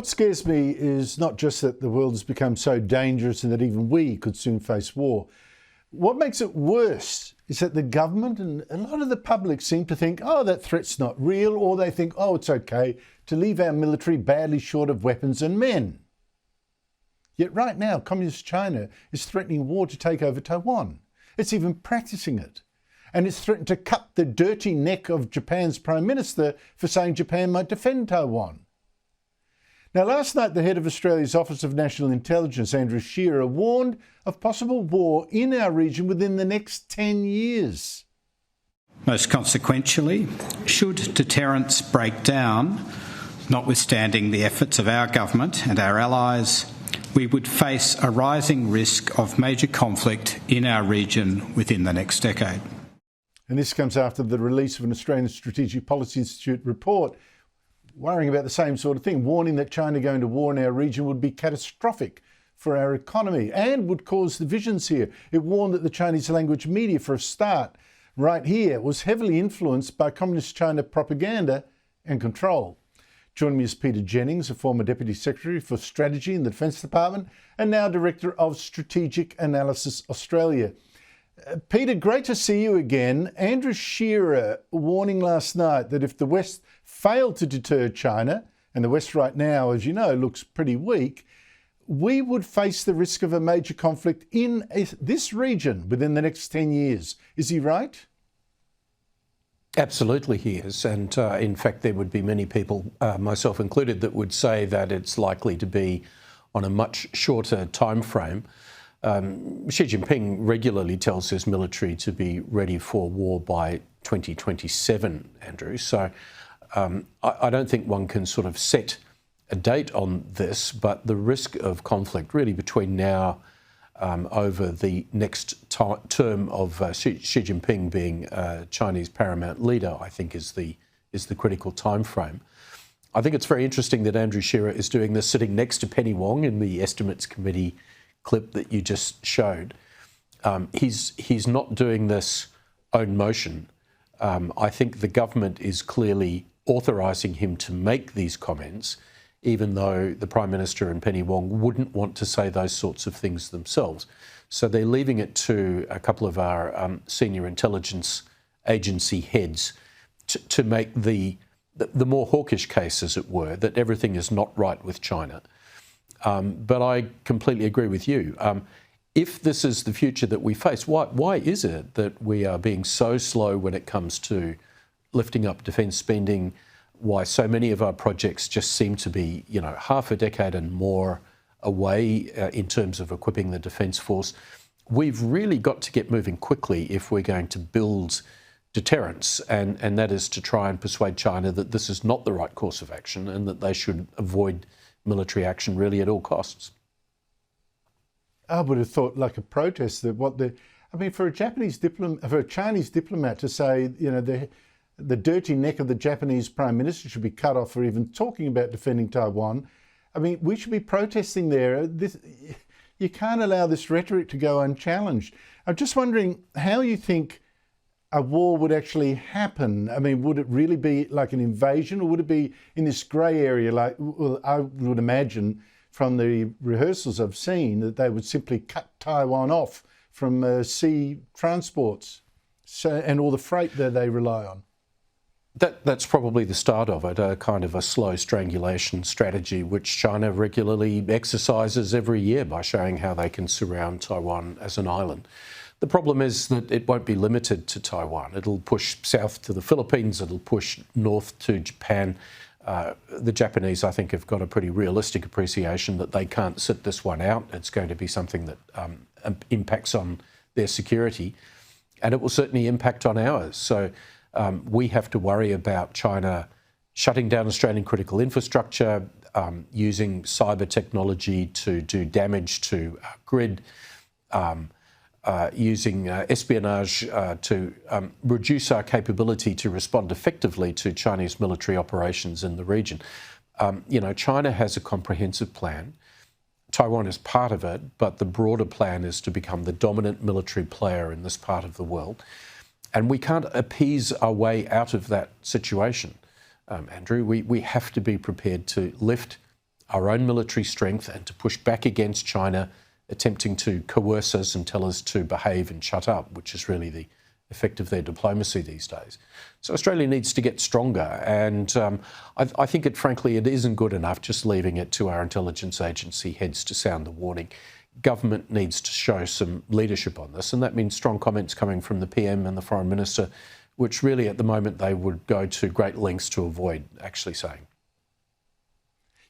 What scares me is not just that the world has become so dangerous and that even we could soon face war. What makes it worse is that the government and a lot of the public seem to think, oh, that threat's not real, or they think, oh, it's okay to leave our military badly short of weapons and men. Yet right now, Communist China is threatening war to take over Taiwan. It's even practicing it. And it's threatened to cut the dirty neck of Japan's Prime Minister for saying Japan might defend Taiwan. Now, last night, the head of Australia's Office of National Intelligence, Andrew Shearer, warned of possible war in our region within the next 10 years. Most consequentially, should deterrence break down, notwithstanding the efforts of our government and our allies, we would face a rising risk of major conflict in our region within the next decade. And this comes after the release of an Australian Strategic Policy Institute report worrying about the same sort of thing, warning that China going to war in our region would be catastrophic for our economy and would cause divisions here. It warned that the Chinese language media, for a start, right here, was heavily influenced by Communist China propaganda and control. Joining me is Peter Jennings, a former Deputy Secretary for Strategy in the Defence Department and now Director of Strategic Analysis Australia. Peter, great to see you again. Andrew Shearer warning last night that if the West failed to deter China, and the West right now, as you know, looks pretty weak, we would face the risk of a major conflict in this region within the next 10 years. Is he right? Absolutely he is. And in fact, there would be many people, myself included, that would say that it's likely to be on a much shorter time frame. Xi Jinping regularly tells his military to be ready for war by 2027, Andrew. So I don't think one can sort of set a date on this, but the risk of conflict really between now over the next term of Xi Jinping being Chinese paramount leader, I think is the critical time frame. I think it's very interesting that Andrew Shearer is doing this sitting next to Penny Wong in the Estimates Committee clip that you just showed. He's not doing this own motion. I think the government is clearly authorising him to make these comments, even though the Prime Minister and Penny Wong wouldn't want to say those sorts of things themselves. So they're leaving it to a couple of our senior intelligence agency heads to make the more hawkish case, as it were, that everything is not right with China. But I completely agree with you. If this is the future that we face, why is it that we are being so slow when it comes to lifting up defence spending? Why so many of our projects just seem to be, half a decade and more away in terms of equipping the Defence Force? We've really got to get moving quickly if we're going to build deterrence, and that is to try and persuade China that this is not the right course of action and that they should avoid military action really at all costs. I would have thought, like a protest, that for a Chinese diplomat to say, the dirty neck of the Japanese Prime Minister should be cut off for even talking about defending Taiwan. We should be protesting there. You can't allow this rhetoric to go unchallenged. I'm just wondering how you think a war would actually happen. Would it really be like an invasion, or would it be in this grey area? I would imagine from the rehearsals I've seen that they would simply cut Taiwan off from sea transports and all the freight that they rely on. That's probably the start of it, a kind of a slow strangulation strategy, which China regularly exercises every year by showing how they can surround Taiwan as an island. The problem is that it won't be limited to Taiwan. It'll push south to the Philippines, it'll push north to Japan. The Japanese, I think, have got a pretty realistic appreciation that they can't sit this one out. It's going to be something that impacts on their security, and it will certainly impact on ours. So we have to worry about China shutting down Australian critical infrastructure, using cyber technology to do damage to our grid, using espionage to reduce our capability to respond effectively to Chinese military operations in the region. China has a comprehensive plan. Taiwan is part of it, but the broader plan is to become the dominant military player in this part of the world. And we can't appease our way out of that situation, Andrew. We have to be prepared to lift our own military strength and to push back against China attempting to coerce us and tell us to behave and shut up, which is really the effect of their diplomacy these days. So Australia needs to get stronger, and I think frankly it isn't good enough just leaving it to our intelligence agency heads to sound the warning. Government needs to show some leadership on this, and that means strong comments coming from the PM and the Foreign Minister, which really at the moment they would go to great lengths to avoid actually saying.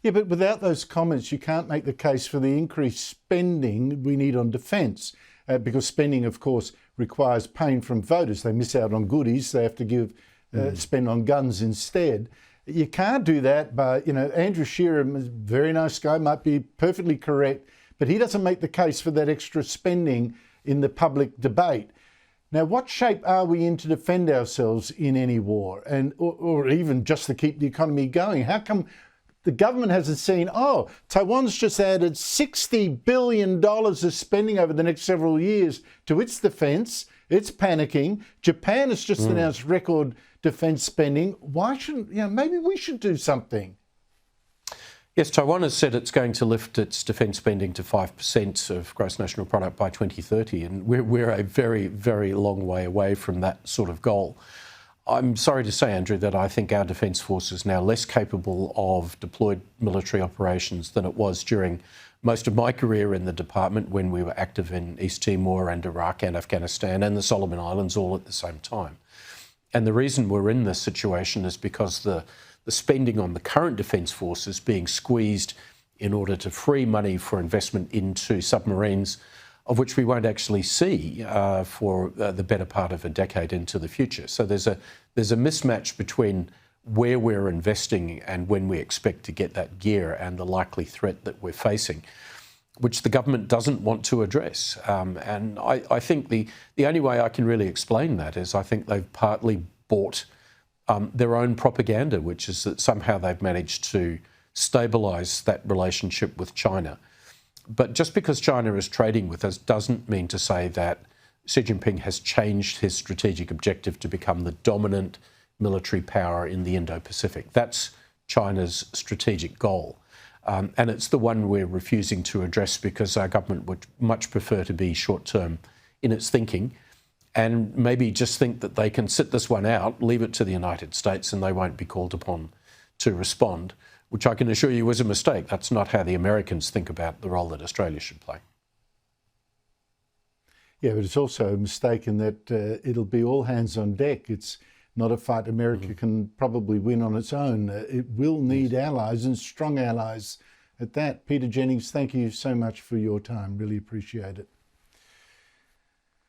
Yeah, but without those comments, you can't make the case for the increased spending we need on defence, because spending, of course, requires pain from voters. They miss out on goodies. They have to spend on guns instead. You can't do that by, Andrew Shearer, a very nice guy, might be perfectly correct, but he doesn't make the case for that extra spending in the public debate. Now, what shape are we in to defend ourselves in any war, or even just to keep the economy going? How come the government hasn't seen, Taiwan's just added $60 billion of spending over the next several years to its defence. It's panicking. Japan has just announced record defence spending. Why shouldn't, maybe we should do something. Yes, Taiwan has said it's going to lift its defence spending to 5% of gross national product by 2030, and we're a very, very long way away from that sort of goal. I'm sorry to say, Andrew, that I think our Defence Force is now less capable of deployed military operations than it was during most of my career in the department when we were active in East Timor and Iraq and Afghanistan and the Solomon Islands all at the same time. And the reason we're in this situation is because the spending on the current Defence Force is being squeezed in order to free money for investment into submarines, of which we won't actually see for the better part of a decade into the future. So there's a mismatch between where we're investing and when we expect to get that gear and the likely threat that we're facing, which the government doesn't want to address. And I think the only way I can really explain that is I think they've partly bought their own propaganda, which is that somehow they've managed to stabilise that relationship with China. But just because China is trading with us doesn't mean to say that Xi Jinping has changed his strategic objective to become the dominant military power in the Indo-Pacific. That's China's strategic goal. And it's the one we're refusing to address because our government would much prefer to be short-term in its thinking and maybe just think that they can sit this one out, leave it to the United States, and they won't be called upon to respond, which I can assure you was a mistake. That's not how the Americans think about the role that Australia should play. Yeah, but it's also a mistake in that it'll be all hands on deck. It's not a fight America can probably win on its own. It will need allies, and strong allies at that. Peter Jennings, thank you so much for your time. Really appreciate it.